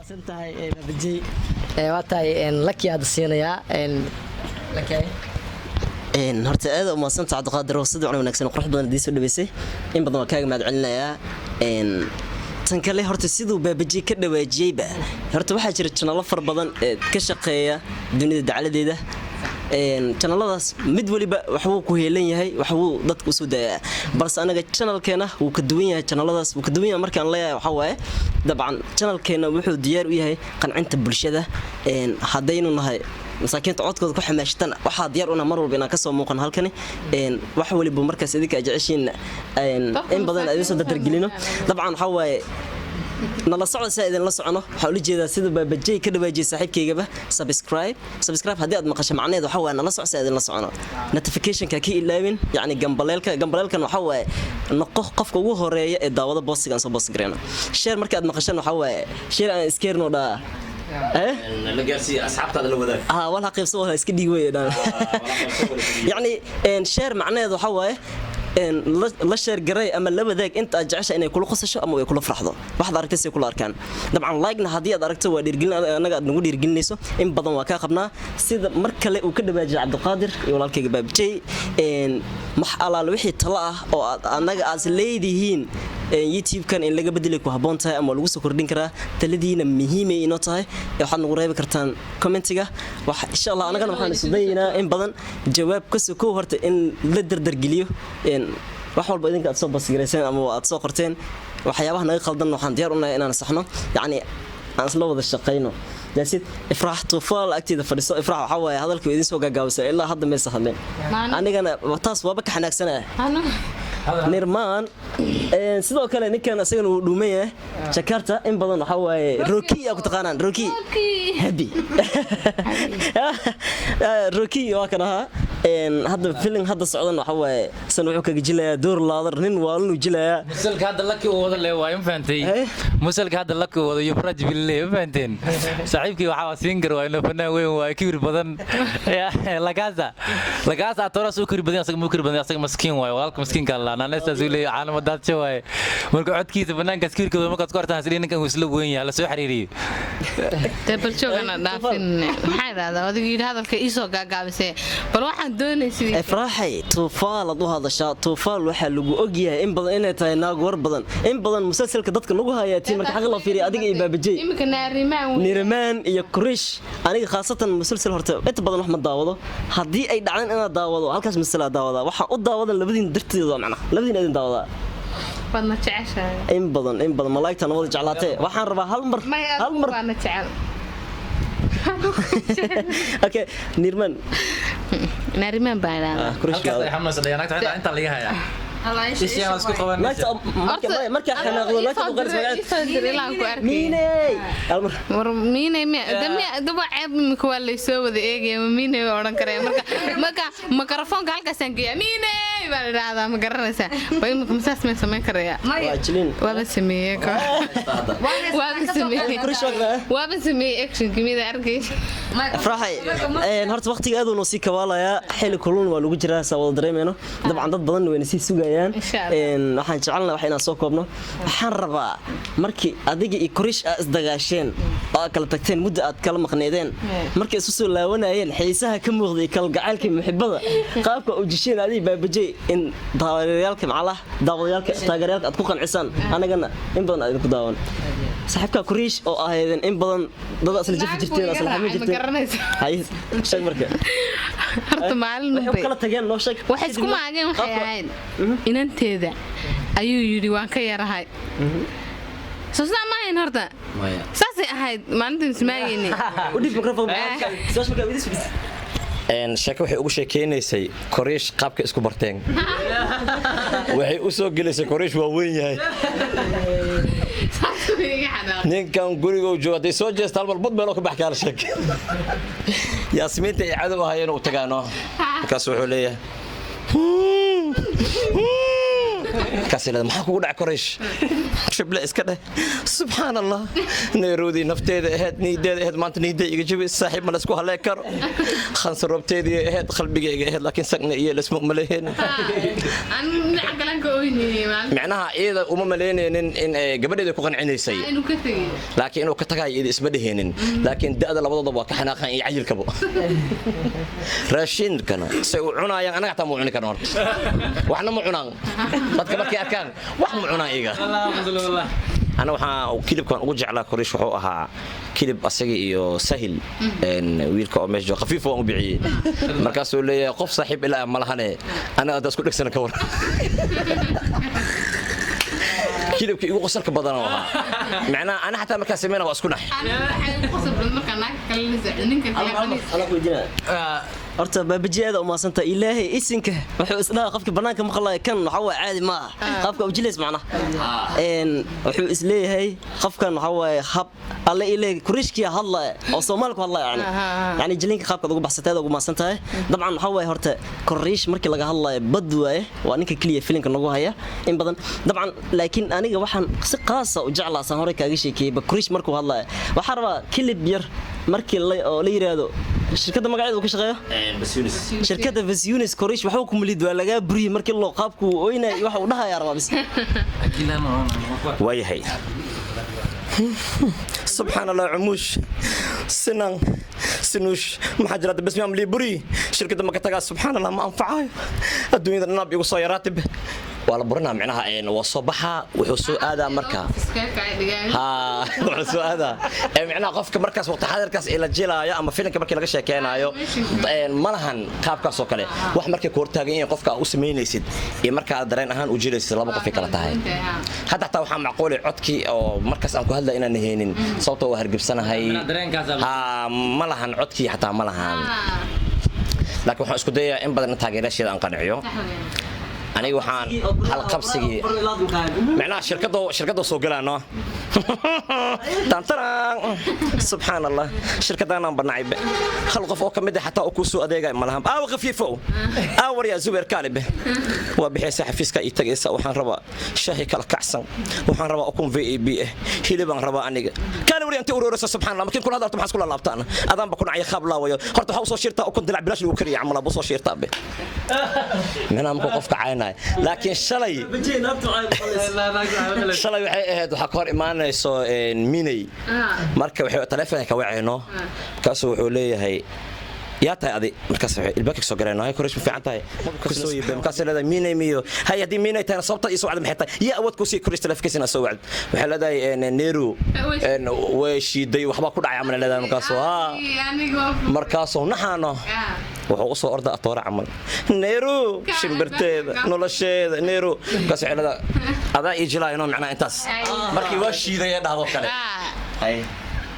maasantahay babajey waa tahay laki aad siinayaa laki horta aad u maasantahay Cabdiqaadir oo sidoo wanaagsan qurux badan diisoo dhaweysay in badan waa kaaga mahad celinayaa tan kale horta sidoo babajey ka dhawaajiyayba horta waxaa jira channel far badan ee ka shaqeeya dunida dacaladeeda channeladaas mid waliba wax uu ku heelan yahay wax uu dadku soo daayaa balse anaga channelkeena uu ka duwan yahay channeladaas uu ka duwan yahay markaan leeyahay waxa waaye dabcan channelkeena wuxuu diyaar u yahay qancinta bulshada hadaynu nahay masaakiinta codkooda ku xamaashtan waxa diyaar una mar walba inaan ka soo muuqan halkani wax waliba markaas idinka jeceshiin in badan ay soo dargelino dabcan waxa waaye nala socod saaidan la socono waxa uu jeedaa sida babajey ka dhawaajiyay saaxiibkeygaba subscribe hadii aad maqasho macnaheedu waxa waa nala socod saaidan la socono notification ka ilaawin yani gambaleelkan waxa waa noqo qofka ugu horeeya ee daawada bostigan soo bost gareeno share marka aad maqashaan waxa waa share aan iskeerno dhaa la gaarsiin asxaabtaada la wadaag wala qaybso wala iska dhig weeyaan yani share macnaheedu waxa waa la share garay ama la wadaag inta aad jeceshay inay kula qosasho ama ay kula farxdo waxaad aragtay si kula arkaan dabcan like-na hadii aad aragto waa dhiirgelin anaga aad nagu dhiirgelinayso in badan waa ka qabnaa sida mar kale uu ka dhawaajiyay Cabdiqaadir iyo walaalkayga babajey maxalaal wixii tala ah oo anaga aad leedihiin YouTube kan in laga bedeli ku haboon tahay ama lagu soo kordhin karaa taladiina muhiim ay inoo tahay waxaad nagu reebi kartaan commentiga wax insha Allah anaga waxaan isku daynaa in badan jawaab ka soo koob horta in la dardar geliyo wax walba idinka aad soo basgareyseen ama aad soo qorteen waxyaabaha naga qaldan waxaan diyaar u nahay inaan saxno yani aan isla wada shaqeyno daasid ifraax tufaal agtida fadhiso ifraax waxa waaye hadalku idin soo gagaabsay ilaa hadda meesha hadleen anigana taas waaba ka xanaagsanaa nirmaan sidoo kale ninkan asagana uu dhuumay Jakarta in badan waxa waaye Rocky ku taqaanaan Rocky happy Rocky waa kana hadda film hadda socdan waxa waaye san wuxuu kaga jilayaa door laadar nin waa uu jilayaa musalka hadda laki uu wada leeyahay fahantay musalka hadda laki uu wada yubraj billahi fahanteen saaxiibkii waxa siin gar waa inuu fanaan weyn waa kibir badan lagaasa toras uu kibir badan asaga maskiin waay walaalka maskiinka la naanaysta zuulay caalamadaad jaway marka codkiisa banaanka skiirkooda marka ku artaan sidii ninkan uu isla weyn yahay la soo xiriiriyay tabarjoogana dhaafin maxay raada adigu yiraahdo hadalka isoo gaagaabisay bal waxaan doonaysid ifraaxay tufaal adu hadasha tufaal waxa lagu og yahay in badan inay tahay naag war badan in badan musalsalka dadka lagu hayaatay marka xaq la fiiriyo adiga iyo babajey imika nirimaan iyo kurish aniga khaasatan musalsal horta inta badan wax ma daawado hadii ay dhacaan inaad daawado halkaas musalsal daawada waxa u daawada labadiin darteeda macna labadiin idin daawada badna jeceshahay in badan malaa'igta nabada jeclaatay waxaan rabaa hal mar baana jecel okay nirmaan baana kurish halkaas ay xamaas dhayanaagta inta laga hayaa isiyaan isku qabanaysa marka xanaaqdo la ka qaris miinay daba ceeb imika waa la soo wada eegay miinay oran karaya marka mikrofoonka halkaas aan geeyaa miinay baa raada ma garanaysa way imika masaas ma sameyn karaya waa sameeyay waa sameeyay action kimida arkay faraxay horta waqtiga aad uu sii kabaalaya xilli kulun waa lagu jiraa sawada dareemayno dabcan dad badan way sii sugayaan waxaan jecelnahay wax inaan soo koobno waxaan rabaa markii adiga iyo kurish aad isdagaasheen oo kala tagteen muddo aad kala maqneedeen markii isu soo laawanayeen xiisaha ka muuqday kala gacaylka muhibbada qaabka u jisheen adiga babajey in taageerayaalka taageerayaalka aad ku qancisaan anagana in badan aad ku daawan saxibka kurish oo ahaydeen in badan dad asal jif jirteen asal xamid jirteen hay shay marka horta maalin bay kala tageen noo sheeg waxay isku maageen waxay ahayd inanteeda ayuu yiri waan ka yarahay soo saamayn horta saasi ahayd maalintii ismaageenay u dhib mikrofon soo sheeg widis sheeko waxay ugu sheekeynaysay Koreesh qaabka isku barteen waxay u soo galeysay Koreesh waa weyn yahay ninkan guriga uu joogo soo jeesta hal bad meel oo ka bax kala sheek yaasmiinta ay cadow ahayeen oo tagaano markaas wuxuu leeyahay كاسيلا ما حكوا دع كوريش شبل اسكده سبحان الله نيرودي نفتيده هاد نيده هاد مانت نيده يجيب الصاحب ما اسكو هلا كر خنص ربتيدي هاد قلبي هاد لكن سكن إيه الاسم ملهين أنا عقلان كويني معناها إذا وما ملهين إن قبل إذا كون عيني سيء إنه كتير لكن إنه كتجاي إذا اسمه دهين لكن ده لبض ضبا كحنا خان يعجل كبو راشين كنا سيعنا يعني أنا أعتمد عني كنا وإحنا معنا dadka markay arkaan wax ma cunaa iga alhamdulillah ana waxa kilibkan ugu jeclaa korish wuxuu ahaa kilib asaga iyo sahil wiilka oo meesha khafiif oo u bixiyay markaas uu leeyahay qof saaxiib ilaa ma lahane ana aad isku dhigsan ka war kilibkii ugu qosalka badan oo ahaa macnaa ana xataa markaas sameeyna waa isku nax أنا waxay ku sabran markaan naag kale la socdo ninka kale أنا كوي جنا horta baabajiyaada u maasanta ilaahay isinka wuxuu isdhaa qofka banaanka maqlay kan waxa waa caadi ma qofka ujileys macna wuxuu isleeyahay qofkan waxa waa hab alle ilaahay kurishkiya hadla oo Soomaaliku hadla yani jilinka qaabka ugu baxsateeda ugu maasantahay dabcan waxa waa horta korish markii laga hadlayo bad waaye waa ninka kaliya filimka nagu haya in badan dabcan laakiin aniga waxaan si qaas ah u jeclaasan hore kaaga sheekay korish markuu hadlayo waxa rabaa kilib yar markii la yiraahdo shirkadda magaceedu ka shaqeeyo shirkadda Vesunis Korish waxa uu kumulid waa laga buriyay markii loo qaabku oynay waxa uu dhahayaa rabaa bis waayahay سبحان الله عموش سنان سنوش ما حجرات بس ما لي بري شركة ما كتجا سبحان الله ما أنفعها الدنيا النبي وصايراتب ولا برنا معناها إن وصباحها وحسوا هذا مركز ها وحسوا هذا معناها قفك مركز وقت حاضر كاس إلى الجيلا يا أما فينك مركز لقى شيء كان أيو ملهن كاب كاس وكله واحد مركز كورتاجين قفك أسمين يسد مركز درين أهان وجيل يسد لا بقى في كلا تهاي حتى توحى معقول عدكي أو مركز أنكو هلا إن نهينين صوته وهرجب سنة هاي ها ملهن عدكي حتى ملهن لكن waxaan isku dayaa in badan taageerashada aan qanciyo aniga waxaan hal qabsigii macnaha shirkado soo galaano tantaraan subhanallah shirkadana banacib hal qof oo kamid ah xataa ku soo adeegay malaha aaw khafiifo aawar ya zubeer kalibe waa bixisa xafiiska ay tagaysa waxaan rabaa shaahi kala kacsan waxaan rabaa ukun VAB hilibaan rabaa aniga kana wari inta ururaysa subhanallah markii kula hadalto maxaa isku laabtaan adaan ba ku nacay khab laawayo horta waxa soo shirtaa ukun dilaa bilaash lagu kariyo amal soo shirtaa be manam ko qofka caynay laakiin shalay waxay ahayd waxa ka hor imaanayso minay marka waxay telefoonka ka wacayno kaas wuxuu leeyahay يا تاي أدي مركز الباكك سجرنا هاي كورش في عنتاي كسوي بمركز هذا مين ميو هاي هذه مين تاي صوبته يسوع على محيطه يا أود كوسي كورش تلفكسنا سوعد وحلا هذا نيرو وش يدي وحبا كل عمل هذا مركز مركز ونحنا وحوصل أرض أطار عمل نيرو شمبرتيد نولشيد نيرو كاس هذا هذا يجلا ينوم معنا انتاس مركي وش يدي هذا كله هاي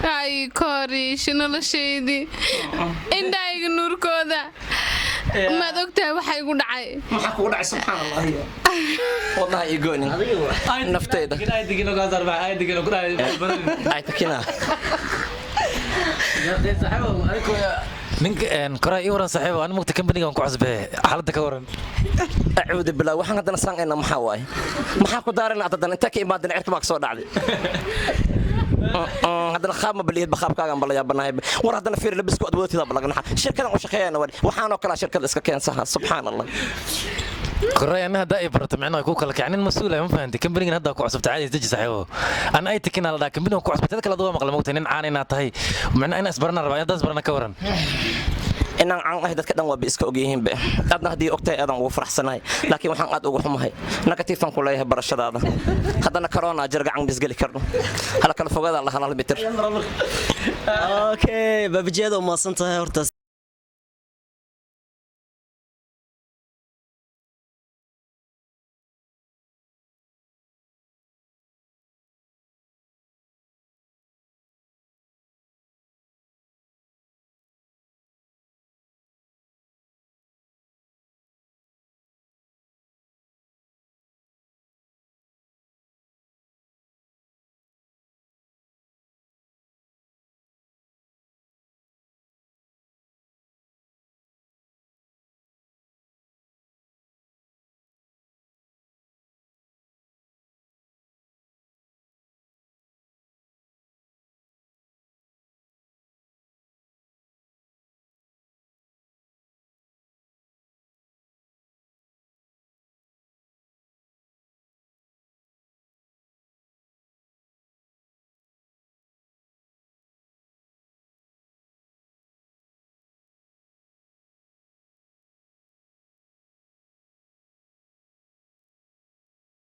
ay korish nolosheedii indhayga nuurkooda maad ogtahay waxa igu dhacay maxaa ku dhacay subhanallah wallahi igooni nafteeda ay takina ninka koray waran saaxiib aan mugta company-ga ku cusbay xaaladda ka waran acuudu billah waxaan hadana saanayna maxaa waay maxaa ku daarana adan inta ka imaadana cirka ma soo dhacday هذا الخام بليه بخاب كاغان بلا يابناي ور هذا فير لبسكو ادوتيدا بلغنا شركه او شقينا waxaan oo kala shirkad iska keensaha subhanallah koray ana hada ay barto macnaha ku kala kacnin mas'uul ah ma fahanti company-ga hada ku cusubta caadi deji saaxiibo ana ay tikina la company-ga ku cusubta kala duwa maqla moogtay nin caan ina tahay macnaha ina isbarna rabaa dad isbarna ka waran inaan aan ahay dadka dhan waa iska ogyihiin ba adna hadii ogtay adan ugu faraxsanahay laakiin waxaan aad ugu xumahay negative aan ku leeyahay barashadaada hadana corona jargacan bisgali karno hala kala fogaada Allah hal mitir okay babjeedo ma santahay horta